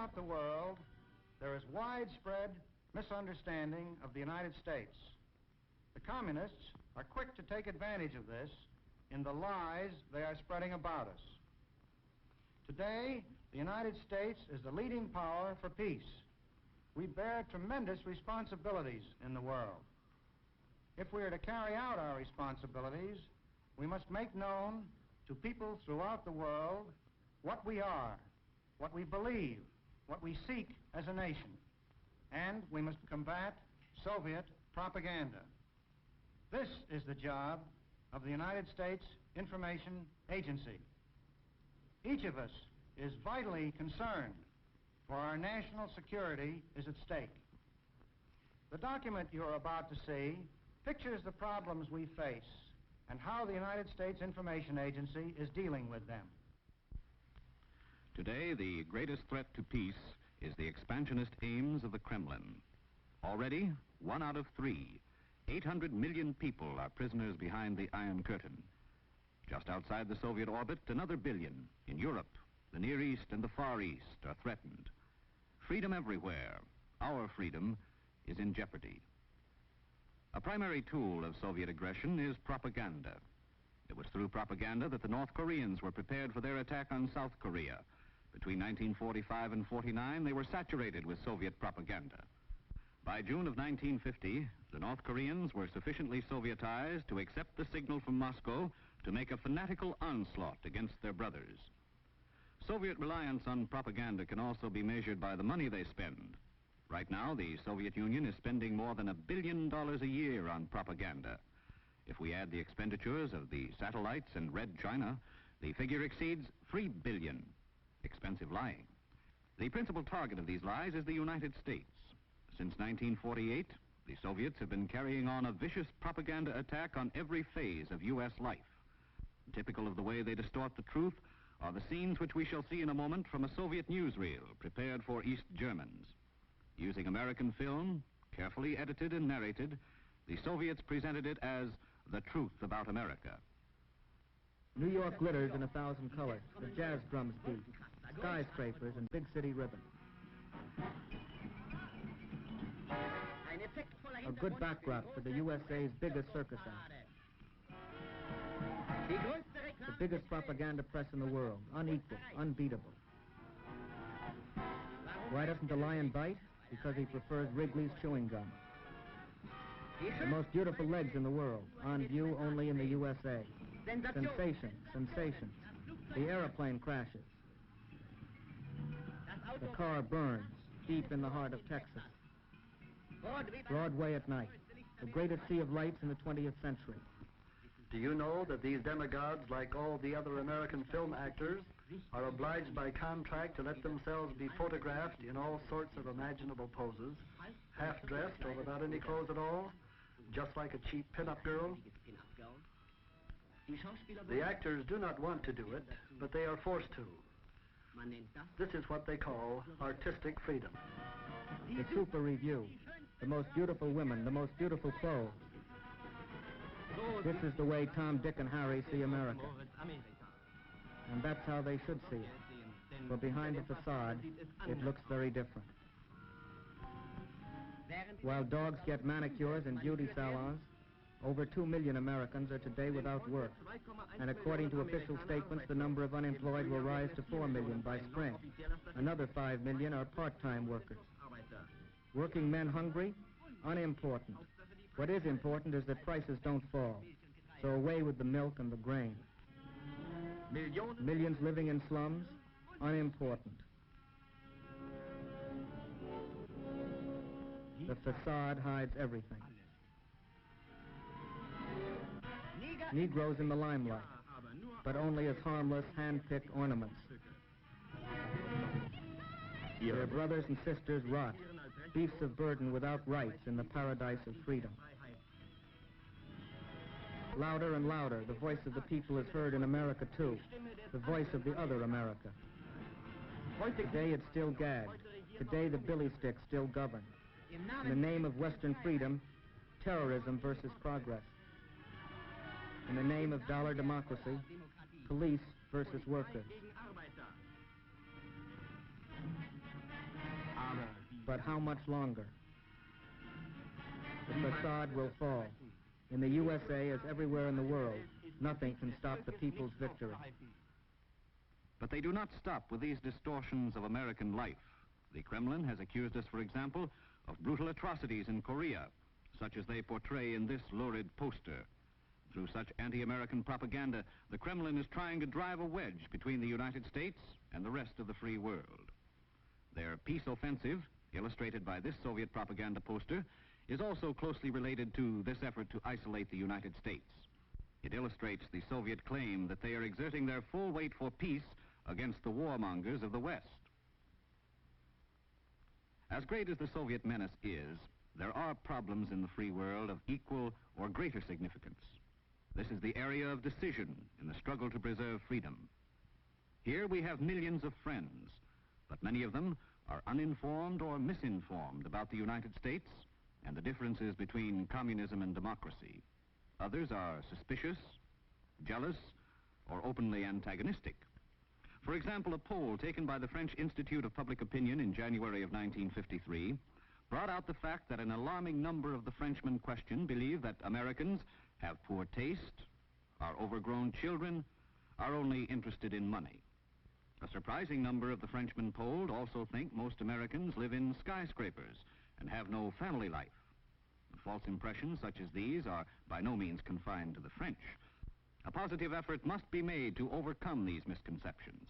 Throughout the world, there is widespread misunderstanding of the United States. The communists are quick to take advantage of this in the lies they are spreading about us. Today, the United States is the leading power for peace. We bear tremendous responsibilities in the world. If we are to carry out our responsibilities, we must make known to people throughout the world what we are, what we believe, what we seek as a nation, and we must combat Soviet propaganda. This is the job of the United States Information Agency. Each of us is vitally concerned, for our national security is at stake. The document you're about to see pictures the problems we face and how the United States Information Agency is dealing with them. Today, the greatest threat to peace is the expansionist aims of the Kremlin. Already, 1 out of 3, 800 million people are prisoners behind the Iron Curtain. Just outside the Soviet orbit, another billion in Europe, the Near East, and the Far East are threatened. Freedom everywhere, our freedom, is in jeopardy. A primary tool of Soviet aggression is propaganda. It was through propaganda that the North Koreans were prepared for their attack on South Korea. Between 1945 and 49, they were saturated with Soviet propaganda. By June of 1950, the North Koreans were sufficiently Sovietized to accept the signal from Moscow to make a fanatical onslaught against their brothers. Soviet reliance on propaganda can also be measured by the money they spend. Right now, the Soviet Union is spending more than $1 billion a year on propaganda. If we add the expenditures of the satellites and Red China, the figure exceeds $3 billion. Expensive lying. The principal target of these lies is the United States. Since 1948, the Soviets have been carrying on a vicious propaganda attack on every phase of U.S. life. Typical of the way they distort the truth are the scenes which we shall see in a moment from a Soviet newsreel prepared for East Germans. Using American film, carefully edited and narrated, the Soviets presented it as the truth about America. New York glitters in 1,000 colors. The jazz drums beat. Skyscrapers and big city ribbon. A good backdrop for the USA's biggest circus act. The biggest propaganda press in the world. Unequal, unbeatable. Why doesn't the lion bite? Because he prefers Wrigley's chewing gum. The most beautiful legs in the world, on view only in the USA. Sensation, sensation. The airplane crashes. The car burns, deep in the heart of Texas. Broadway at night, the greatest sea of lights in the 20th century. Do you know that these demigods, like all the other American film actors, are obliged by contract to let themselves be photographed in all sorts of imaginable poses, half-dressed or without any clothes at all, just like a cheap pin-up girl? The actors do not want to do it, but they are forced to. This is what they call artistic freedom. The Super Review, the most beautiful women, the most beautiful clothes. This is the way Tom, Dick, and Harry see America. And that's how they should see it. For behind the facade, it looks very different. While dogs get manicures in beauty salons, over 2 million Americans are today without work. And according to official statements, the number of unemployed will rise to 4 million by spring. Another 5 million are part-time workers. Working men hungry? Unimportant. What is important is that prices don't fall. So away with the milk and the grain. Millions living in slums? Unimportant. The facade hides everything. Negroes in the limelight, but only as harmless, hand-picked ornaments. Their brothers and sisters rot, beasts of burden without rights in the paradise of freedom. Louder and louder, the voice of the people is heard in America too, the voice of the other America. Today it's still gagged. Today the billy sticks still govern. In the name of Western freedom, terrorism versus progress. In the name of dollar democracy, police versus workers. But how much longer? The facade will fall. In the USA, as everywhere in the world, nothing can stop the people's victory. But they do not stop with these distortions of American life. The Kremlin has accused us, for example, of brutal atrocities in Korea, such as they portray in this lurid poster. Through such anti-American propaganda, the Kremlin is trying to drive a wedge between the United States and the rest of the free world. Their peace offensive, illustrated by this Soviet propaganda poster, is also closely related to this effort to isolate the United States. It illustrates the Soviet claim that they are exerting their full weight for peace against the warmongers of the West. As great as the Soviet menace is, there are problems in the free world of equal or greater significance. This is the area of decision in the struggle to preserve freedom. Here we have millions of friends, but many of them are uninformed or misinformed about the United States and the differences between communism and democracy. Others are suspicious, jealous, or openly antagonistic. For example, a poll taken by the French Institute of Public Opinion in January of 1953 brought out the fact that an alarming number of the Frenchmen questioned believe that Americans have poor taste, are overgrown children, are only interested in money. A surprising number of the Frenchmen polled also think most Americans live in skyscrapers and have no family life. False impressions such as these are by no means confined to the French. A positive effort must be made to overcome these misconceptions.